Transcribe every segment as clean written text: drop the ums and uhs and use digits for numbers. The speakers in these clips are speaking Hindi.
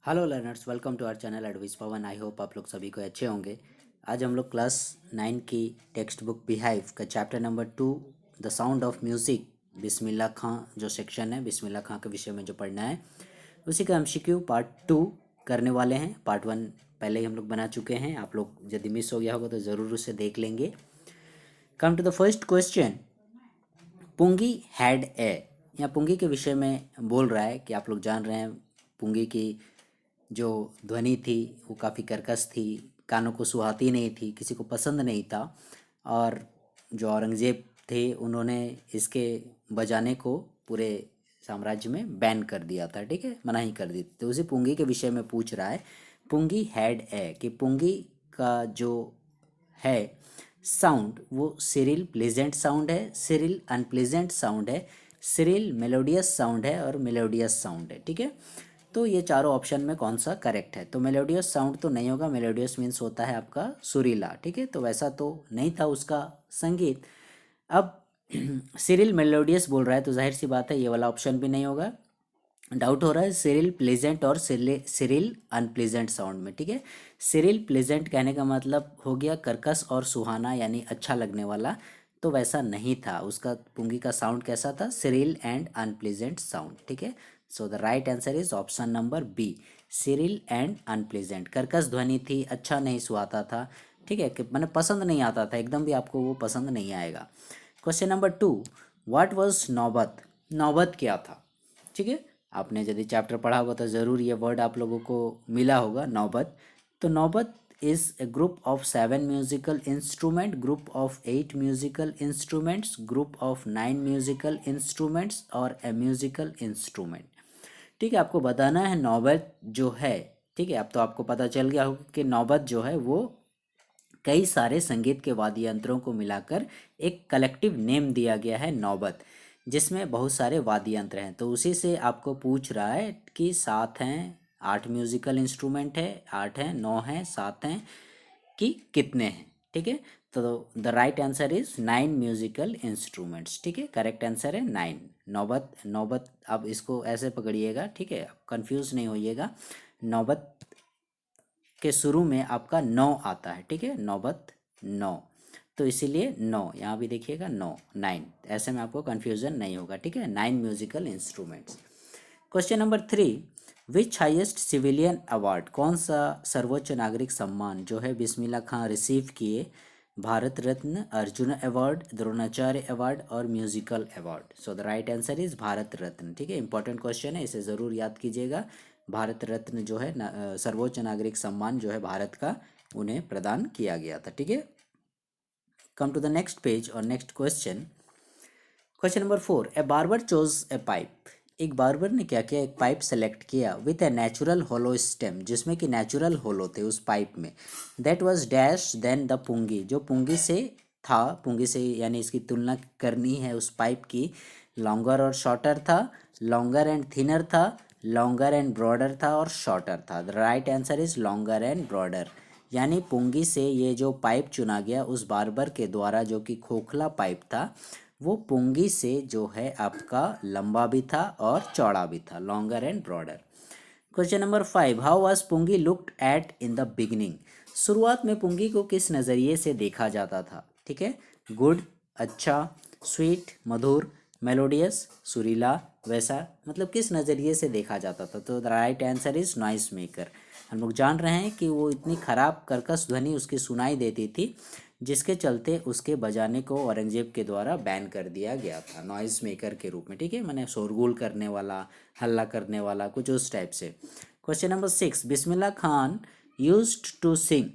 Hello learners, welcome to our channel advice Pawan. I hope आप लोग सभी को अच्छे होंगे। आज हम लोग क्लास 9 की टेक्स्ट बुक बिहाइव का chapter number 2 the sound of music Bismillah Khan जो सेक्शन है, बिस्मिल्लाह खां के विषय में जो पढ़ना है उसी का एमसीक्यू पार्ट 2 करने वाले हैं। पार्ट 1 पहले ही हम लोग बना चुके हैं। आप लोग यदि मिस हो गया होगा तो ज़रूर उसे देख लेंगे। Come to the first question. Pungi had a, यहाँ पुंगी के विषय में बोल रहा है कि आप लोग जान रहे हैं पुंगी की जो ध्वनि थी वो काफ़ी कर्कश थी, कानों को सुहाती नहीं थी, किसी को पसंद नहीं था। और जो औरंगज़ेब थे उन्होंने इसके बजाने को पूरे साम्राज्य में बैन कर दिया था, ठीक है, मनाही कर दी। तो उसी पुंगी के विषय में पूछ रहा है। पुंगी हैड ए कि पुंगी का जो है साउंड वो सिरिल प्लेजेंट साउंड है, सिरिल अनप्लेजेंट साउंड है, सिरिल मेलोडियस साउंड है और मेलोडियस साउंड है, ठीक है। तो ये चारों ऑप्शन में कौन सा करेक्ट है? तो मेलोडियस साउंड तो नहीं होगा। मेलोडियस मीन्स होता है आपका सुरीला, ठीक है, तो वैसा तो नहीं था उसका संगीत। अब सिरिल मेलोडियस बोल रहा है तो जाहिर सी बात है ये वाला ऑप्शन भी नहीं होगा। डाउट हो रहा है सिरिल प्लेजेंट और सिरिल अनप्लेजेंट साउंड में, ठीक है। सिरिल प्लेजेंट कहने का मतलब हो गया कर्कश और सुहाना, यानी अच्छा लगने वाला। तो वैसा नहीं था, उसका पुंगी का साउंड कैसा था? सिरिल एंड अनप्लेजेंट साउंड, ठीक है। So the right answer is option number B, shrill and unpleasant. कर्कश ध्वनि थी, अच्छा नहीं सुहाता था, ठीक है, कि मैंने पसंद नहीं आता था, एकदम भी आपको वो पसंद नहीं आएगा। क्वेश्चन नंबर 2, व्हाट वाज नौबत? नौबत क्या था? ठीक है, आपने यदि चैप्टर पढ़ा होगा तो ज़रूर ये वर्ड आप लोगों को मिला होगा, नौबत। तो नौबत is a group of 7 musical instrument, group of 8 musical instruments, group of 9 musical instruments और ए म्यूजिकल इंस्ट्रूमेंट। ठीक है, आपको बताना है नौबत जो है, ठीक है। अब तो आपको पता चल गया होगा कि नौबत जो है वो कई सारे संगीत के वाद्य यंत्रों को मिलाकर एक कलेक्टिव नेम दिया गया है नौबत, जिसमें बहुत सारे वाद्य यंत्र हैं। तो उसी से आपको पूछ रहा है कि 7 हैं, 8 म्यूजिकल इंस्ट्रूमेंट है, 8 हैं, 9 हैं, 7 हैं, कि कितने हैं, ठीक है। तो the right answer is 9 musical instruments, ठीक है, करेक्ट आंसर है 9। नौबत, नौबत अब इसको ऐसे पकड़िएगा, ठीक है, कंफ्यूज नहीं होइएगा। नौबत के शुरू में आपका 9 आता है, ठीक है, नौबत 9, तो इसीलिए 9 यहाँ भी देखिएगा, 9 9, ऐसे में आपको कन्फ्यूजन नहीं होगा, ठीक है। 9 म्यूजिकल इंस्ट्रूमेंट्स। क्वेश्चन नंबर 3, विच हाईएस्ट सिविलियन अवार्ड, कौन सा सर्वोच्च नागरिक सम्मान जो है बिस्मिल्लाह खां रिसीव किए? भारत रत्न, अर्जुन अवार्ड, द्रोणाचार्य अवार्ड और musical award. So the right answer is Bharat Ratna, ठीक है, इंपॉर्टेंट क्वेश्चन है, इसे ज़रूर याद कीजिएगा। भारत रत्न जो है सर्वोच्च नागरिक सम्मान जो है भारत का, उन्हें प्रदान किया गया था, ठीक है। Come to the next page और next question. Question number 4, a barber chose a pipe, एक बार्बर ने क्या किया, एक पाइप सेलेक्ट किया with a natural hollow stem, जिसमें कि नेचुरल होलो थे उस पाइप में। That was dash then the pungi, जो पुंगी से था, पुंगी से यानी इसकी तुलना करनी है उस पाइप की। लॉन्गर और शॉर्टर था, लॉन्गर एंड थिनर था, लॉन्गर एंड ब्रॉडर था और शॉर्टर था। The right answer is longer and broader, यानी पुंगी से ये जो पाइप चुना गया उस बार्बर के द्वारा, जो कि खोखला पाइप था, वो पुंगी से जो है आपका लंबा भी था और चौड़ा भी था, longer and broader. Question number 5, how was pungi looked at in the beginning, शुरुआत में पुंगी को किस नज़रिए से देखा जाता था? ठीक है, गुड, अच्छा, स्वीट मधुर, मेलोडियस सुरीला, वैसा, मतलब किस नज़रिए से देखा जाता था? तो the right answer is noise maker. हम लोग जान रहे हैं कि वो इतनी खराब कर्कश ध्वनि उसकी सुनाई देती थी, जिसके चलते उसके बजाने को औरंगजेब के द्वारा बैन कर दिया गया था नॉइस मेकर के रूप में, ठीक है, मैंने शोरगुल करने वाला, हल्ला करने वाला, कुछ उस टाइप से। Question number 6, Bismillah Khan used to sing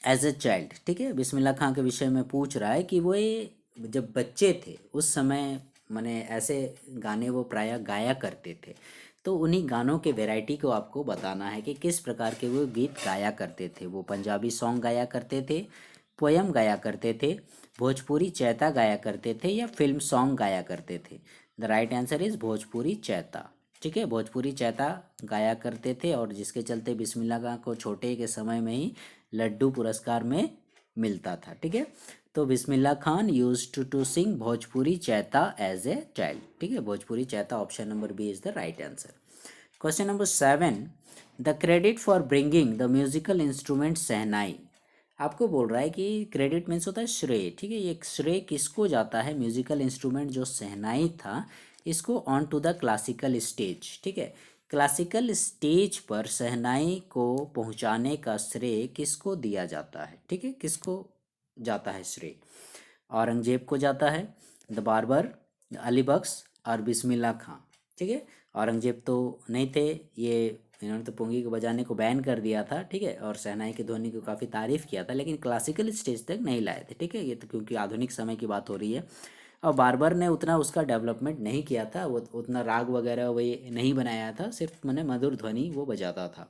as a child, ठीक है, बिस्मिल्लाह खां के विषय में पूछ रहा है कि वो ये जब बच्चे थे उस समय मैंने ऐसे गाने वो प्रायः गाया करते थे। तो उन्हीं गानों के वैरायटी को आपको बताना है कि किस प्रकार के वो गीत गाया करते थे। वो पंजाबी सॉन्ग गाया करते थे, पोयम गाया करते थे, भोजपुरी चैता गाया करते थे या फिल्म सॉन्ग गाया करते थे? The right answer is Bhojpuri Chaita, ठीक है, भोजपुरी चैता गाया करते थे, और जिसके चलते बिस्मिल्लाह खां को छोटे के समय में ही लड्डू पुरस्कार में मिलता था, ठीक है। तो Bismillah Khan use to sing Bhojpuri chaita as a child, ठीक है, Bhojpuri chaita, option number b is the right answer. Question number 7, the credit for bringing the musical instrument shehnai. आपको बोल रहा है कि क्रेडिट मीन्स होता है श्रेय, ठीक है। ये श्रेय किसको जाता है? म्यूजिकल इंस्ट्रूमेंट जो शहनाई था इसको on to the classical stage, ठीक है। क्लासिकल स्टेज पर शहनाई को पहुंचाने का श्रेय किसको दिया जाता है, ठीक है। किसको जाता है श्रेय? औरंगजेब को जाता है, द बारबर, अली बख्श और बिस्मिल्लाह खां, ठीक है। औरंगजेब तो नहीं थे, ये इन्होंने तो पुंगी को बजाने को बैन कर दिया था, ठीक है, और शहनाई की ध्वनि को काफ़ी तारीफ़ किया था, लेकिन क्लासिकल स्टेज तक नहीं लाए थे, ठीक है। ये तो क्योंकि आधुनिक समय की बात हो रही है, और बारबर ने उतना उसका डेवलपमेंट नहीं किया था, वो उतना राग वगैरह वही नहीं बनाया था, सिर्फ मैंने मधुर ध्वनि वो बजाता था।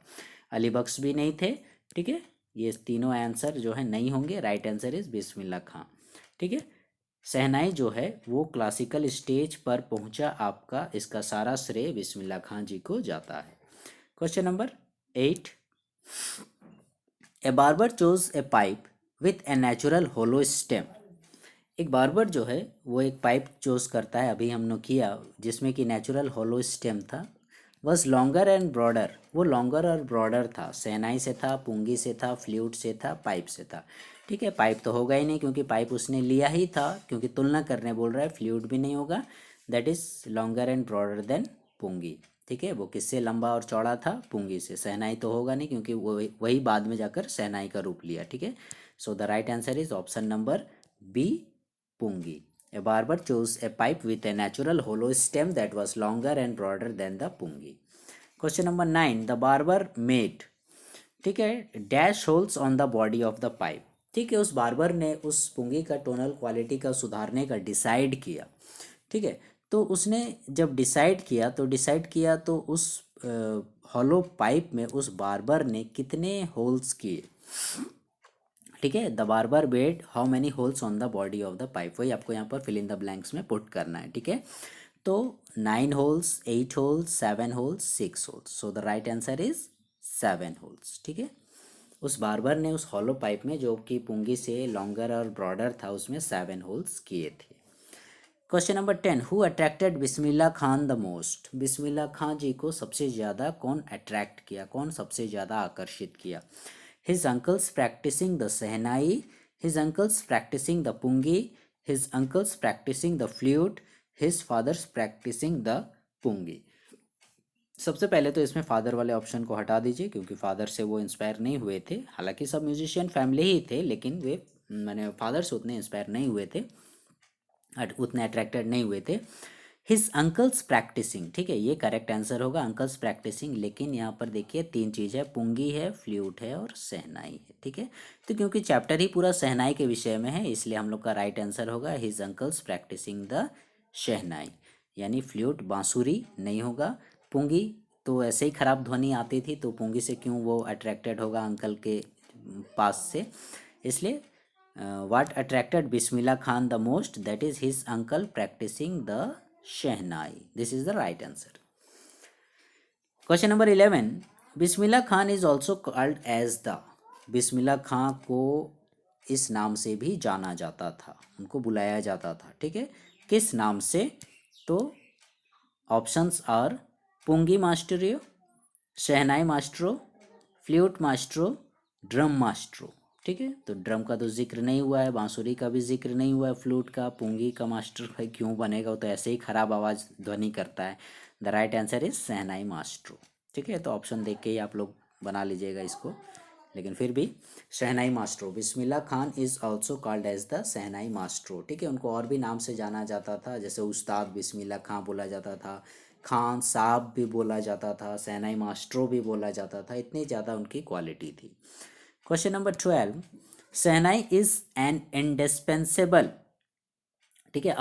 अली बख्श भी नहीं थे, ठीक है। ये तीनों आंसर जो है नहीं होंगे, राइट आंसर इज़ बिस्मिल्लाह खां, ठीक है। शहनाई जो है वो क्लासिकल स्टेज पर पहुंचा आपका, इसका सारा श्रेय बिस्मिल्लाह खां जी को जाता है। Question number 8, a barber chose a pipe with a natural hollow stem. एक बार्बर जो है वो एक पाइप चूज करता है, अभी हमने किया, जिसमें कि नेचुरल होलो स्टेम था, बस लॉन्गर एंड ब्रॉडर, वो लॉन्गर और ब्रॉडर था, शहनाई से था, पुंगी से था, फ्लूट से था, पाइप से था, ठीक है। पाइप तो होगा ही नहीं क्योंकि पाइप उसने लिया ही था, क्योंकि तुलना करने बोल रहा है, फ्लूट भी नहीं होगा, that is longer and broader than pungi, ठीक है। वो किससे लंबा और चौड़ा था? पुंगी से। शहनाई तो होगा नहीं क्योंकि वो वही बाद में जाकर शहनाई का रूप लिया, ठीक है। So the right answer is option number b, pungi. A barber chose a pipe with a natural hollow stem that was longer and broader than the pungi. Question number 9, the barber made, ठीक है, dash holes on the body of the pipe, ठीक है। उस बार्बर ने उस पुंगी का टोनल क्वालिटी का सुधारने का डिसाइड किया, ठीक है। तो उसने जब डिसाइड किया तो उस हॉलो पाइप में उस बार्बर ने कितने होल्स किए, ठीक है। The barber bed how many holes on the body of the pipe, वही आपको यहाँ पर फिल इन द ब्लैंक्स में पुट करना है, ठीक है। तो 9 holes, 8 holes, 7 holes, 6 holes, so the right answer is 7 holes, ठीक है। उस बार्बर ने उस हॉलो पाइप में जो कि पुंगी से लॉन्गर और ब्रॉडर था उसमें 7 होल्स किए थे। Question number 10, who attracted Bismillah Khan the most. Bismillah Khan ji को सबसे ज़्यादा कौन अट्रैक्ट किया, कौन सबसे ज़्यादा आकर्षित किया? His uncles practicing the sehnai, his uncles practicing the pungi, his uncles practicing the flute, his fathers practicing the pungi. सबसे पहले तो इसमें फादर वाले ऑप्शन को हटा दीजिए क्योंकि फादर से वो इंस्पायर नहीं हुए थे, हालांकि सब म्यूजिशियन फैमिली ही थे, लेकिन वे मैंने फादर से उतने इंस्पायर नहीं हुए थे, उतने अट्रैक्टेड नहीं हुए थे। हिज अंकल्स प्रैक्टिसिंग, ठीक है, ये करेक्ट आंसर होगा, अंकल्स प्रैक्टिसिंग। लेकिन यहाँ पर देखिए 3 चीज़ है, पुंगी है, फ्लूट है और शहनाई है, ठीक है। तो क्योंकि चैप्टर ही पूरा शहनाई के विषय में है, इसलिए हम लोग का राइट आंसर होगा हिज अंकल्स प्रैक्टिसिंग द शहनाई, यानी फ्लूट बांसुरी नहीं होगा। पुंगी तो ऐसे ही खराब ध्वनि आती थी, तो पुंगी से क्यों वो अट्रैक्टेड होगा अंकल के पास से, इसलिए what attracted Bismillah Khan the most, that is his uncle practicing the shehnai. This is the right answer. Question number 11, Bismillah Khan is also called as the, बिस्मिल्लाह खां को इस नाम से भी जाना जाता था, उनको बुलाया जाता था, ठीक है। किस नाम से? तो ऑप्शंस आर पुंगी मास्टरो, शहनाई मास्टरो, फ्लूट मास्टरो, ड्रम मास्टरो, ठीक है। तो ड्रम का तो जिक्र नहीं हुआ है, बांसुरी का भी जिक्र नहीं हुआ है, फ्लूट का, पुंगी का मास्टर भाई क्यों बनेगा, वो तो ऐसे ही खराब आवाज़ ध्वनि करता है। The right answer is shehnai maestro, ठीक है। तो ऑप्शन देख के ही आप लोग बना लीजिएगा इसको, लेकिन फिर भी shehnai maestro, Bismillah Khan is also called as the shehnai maestro, ठीक है। उनको और भी नाम से जाना जाता था, जैसे उस्ताद बिस्मिल्लाह खां बोला जाता था, खान साहब भी बोला जाता था, शहनाई मास्टरो भी बोला जाता था, इतनी ज़्यादा उनकी क्वालिटी थी। Question number 12, shehnai is an indispensable, ठीक है,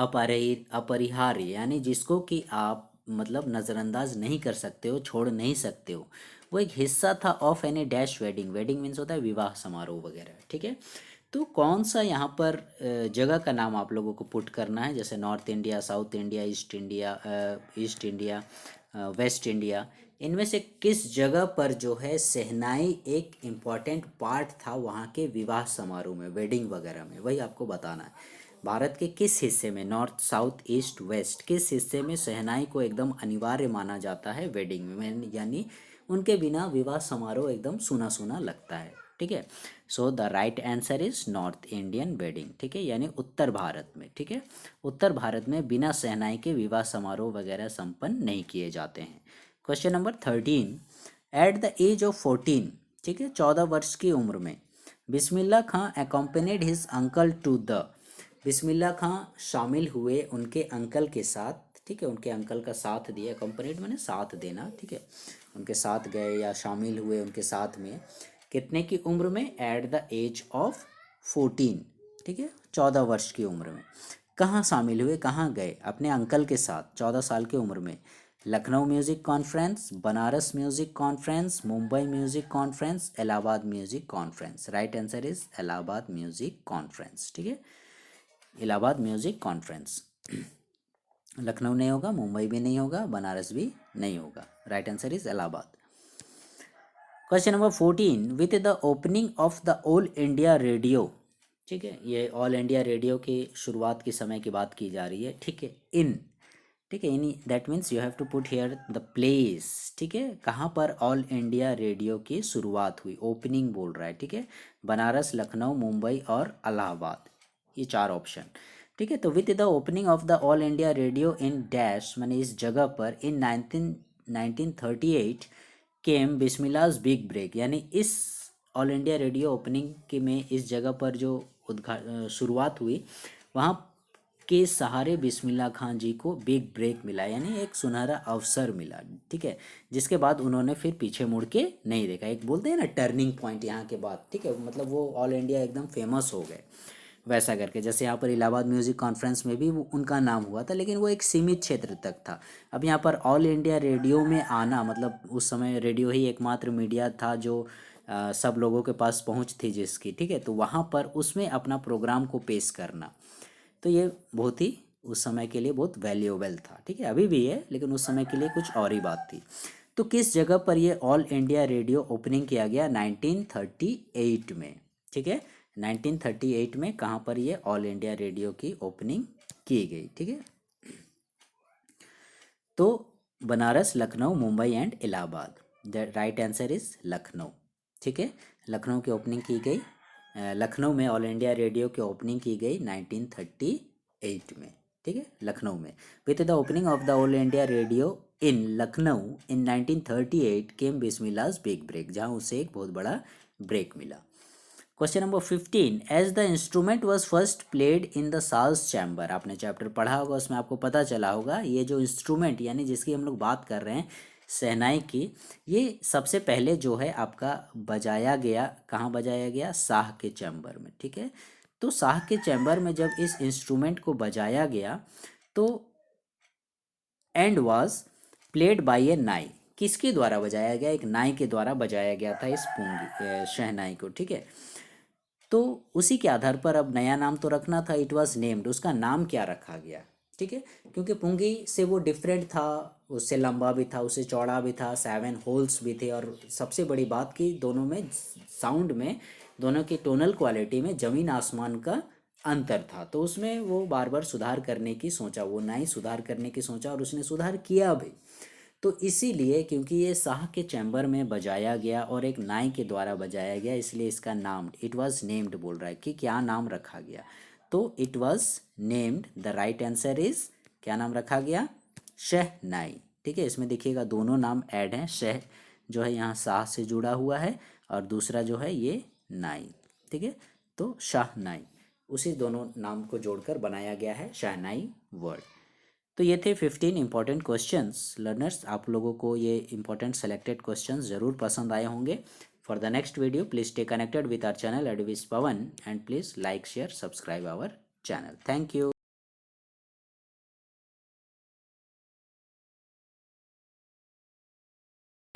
अपरिहार्य, यानी जिसको कि आप मतलब नज़रअंदाज नहीं कर सकते हो, छोड़ नहीं सकते हो, वो एक हिस्सा था of any dash wedding, wedding means होता है विवाह समारोह वगैरह, ठीक है। तो कौन सा यहाँ पर जगह का नाम आप लोगों को पुट करना है, जैसे north India, south India, east India, waste India, इनमें से किस जगह पर जो है शहनाई एक इम्पॉर्टेंट पार्ट था वहाँ के विवाह समारोह में, वेडिंग वगैरह में, वही आपको बताना है। भारत के किस हिस्से में, नॉर्थ साउथ ईस्ट वेस्ट, किस हिस्से में शहनाई को एकदम अनिवार्य माना जाता है वेडिंग में, यानी उनके बिना विवाह समारोह एकदम सूना सूना लगता है। ठीक है, so the right answer is north Indian wedding. ठीक है, यानी उत्तर भारत में। ठीक है, उत्तर भारत में बिना शहनाई के विवाह समारोह वगैरह संपन्न नहीं किए जाते हैं। Question number 13, at the age of 14, ठीक है, 14 वर्ष की उम्र में Bismillah Khan accompanied his uncle to the, Bismillah Khan शामिल हुए उनके अंकल के साथ। ठीक है, उनके अंकल का साथ दिया, accompanied माने साथ देना। ठीक है, उनके साथ गए या शामिल हुए उनके साथ में, कितने की उम्र में, एट द एज ऑफ 14। ठीक है, 14 वर्ष की उम्र में। कहाँ शामिल हुए, कहाँ गए, अपने अंकल के साथ 14 साल की उम्र में। Lucknow music conference, Banaras music conference, Mumbai music conference, Allahabad music conference. Right answer is Allahabad music conference. ठीक है, इलाहाबाद म्यूज़िक कॉन्फ्रेंस। लखनऊ नहीं होगा, मुंबई भी नहीं होगा, बनारस भी नहीं होगा। Right answer is Allahabad. Question number 14, with the opening of the all India radio. ठीक है, ये ऑल इंडिया रेडियो की शुरुआत के समय की बात की जा रही है। ठीक है, इन, ठीक है, in that means you have to put here the place. ठीक है, कहाँ पर ऑल इंडिया रेडियो की शुरुआत हुई, ओपनिंग बोल रहा है। ठीक है, बनारस, लखनऊ, मुंबई और इलाहाबाद, ये 4 ऑप्शन। ठीक है, तो with the opening of the all India radio in dash, माने इस जगह पर, इन 1938 केम बिस्मिल्लाह's बिग ब्रेक, यानी इस ऑल इंडिया रेडियो ओपनिंग के में इस जगह पर जो शुरुआत हुई, वहाँ के सहारे बिस्मिल्लाह खान जी को बिग ब्रेक मिला, यानी एक सुनहरा अवसर मिला। ठीक है, जिसके बाद उन्होंने फिर पीछे मुड़ के नहीं देखा। एक बोलते हैं ना टर्निंग पॉइंट यहाँ के बाद। ठीक है, मतलब वो ऑल इंडिया एकदम फेमस हो गए वैसा करके। जैसे यहाँ पर इलाहाबाद म्यूज़िक कॉन्फ्रेंस में भी वो उनका नाम हुआ था, लेकिन वो एक सीमित क्षेत्र तक था। अब यहाँ पर ऑल इंडिया रेडियो में आना, मतलब उस समय रेडियो ही एकमात्र मीडिया था जो सब लोगों के पास पहुँच थी जिसकी। ठीक है, तो वहाँ पर उसमें अपना प्रोग्राम को पेश करना, तो ये बहुत ही उस समय के लिए बहुत वैल्यूएबल था। ठीक है, अभी भी है, लेकिन उस समय के लिए कुछ और ही बात थी। तो किस जगह पर ये ऑल इंडिया रेडियो ओपनिंग किया गया, 1938 में। ठीक है, 1938 में कहाँ पर ये ऑल इंडिया रेडियो की ओपनिंग की गई। ठीक है, तो Banaras, Lucknow, Mumbai and Allahabad. The right answer is Lucknow. ठीक है, लखनऊ की ओपनिंग की गई, लखनऊ में ऑल इंडिया रेडियो की ओपनिंग की गई 1938 में। ठीक है, लखनऊ में। With the opening of the all India radio in Lucknow in 1938 came Bismillah's big break, जहाँ उसे एक बहुत बड़ा ब्रेक मिला। Question number 15, as the instrument was first played in the साल्स चैम्बर। आपने चैप्टर पढ़ा होगा, उसमें आपको पता चला होगा ये जो इंस्ट्रूमेंट यानी जिसकी हम लोग बात कर रहे हैं, शहनाई की, ये सबसे पहले जो है आपका बजाया गया, कहाँ बजाया गया, शाह के चैम्बर में। ठीक है, तो शाह के चैम्बर में जब इस इंस्ट्रूमेंट को बजाया गया तो एंड वाज प्लेड बाय ए नाई, किसके द्वारा बजाया गया, एक नाई के द्वारा बजाया गया था इस पुंगी शहनाई को। ठीक है, तो उसी के आधार पर अब नया नाम तो रखना था, इट वाज नेम्ड, उसका नाम क्या रखा गया। ठीक है, क्योंकि पुंगी से वो डिफरेंट था, उससे लंबा भी था, उससे चौड़ा भी था, 7 होल्स भी थे, और सबसे बड़ी बात कि दोनों में साउंड में, दोनों की टोनल क्वालिटी में ज़मीन आसमान का अंतर था। तो उसमें वो बार बार सुधार करने की सोचा, वो नाई सुधार करने की सोचा, और उसने सुधार किया भी। तो इसीलिए क्योंकि ये शाह के चैम्बर में बजाया गया और एक नाई के द्वारा बजाया गया, इसलिए इसका नाम, इट वाज नेम्ड बोल रहा है कि क्या नाम रखा गया, तो it was named. The right answer is, क्या नाम रखा गया, शहनाई। ठीक है, इसमें देखिएगा दोनों नाम ऐड हैं, शह जो है यहाँ शाह से जुड़ा हुआ है, और दूसरा जो है ये नाई। ठीक है, तो शाहनाई, उसी दोनों नाम को जोड़कर बनाया गया है शहनाई वर्ड। तो ये थे 15 इंपॉर्टेंट क्वेश्चंस। लर्नर्स, आप लोगों को ये इंपॉर्टेंट सेलेक्टेड क्वेश्चंस ज़रूर पसंद आए होंगे। For the next video please stay connected with our channel एडविस Pawan, and please like, share, subscribe our channel. Thank you.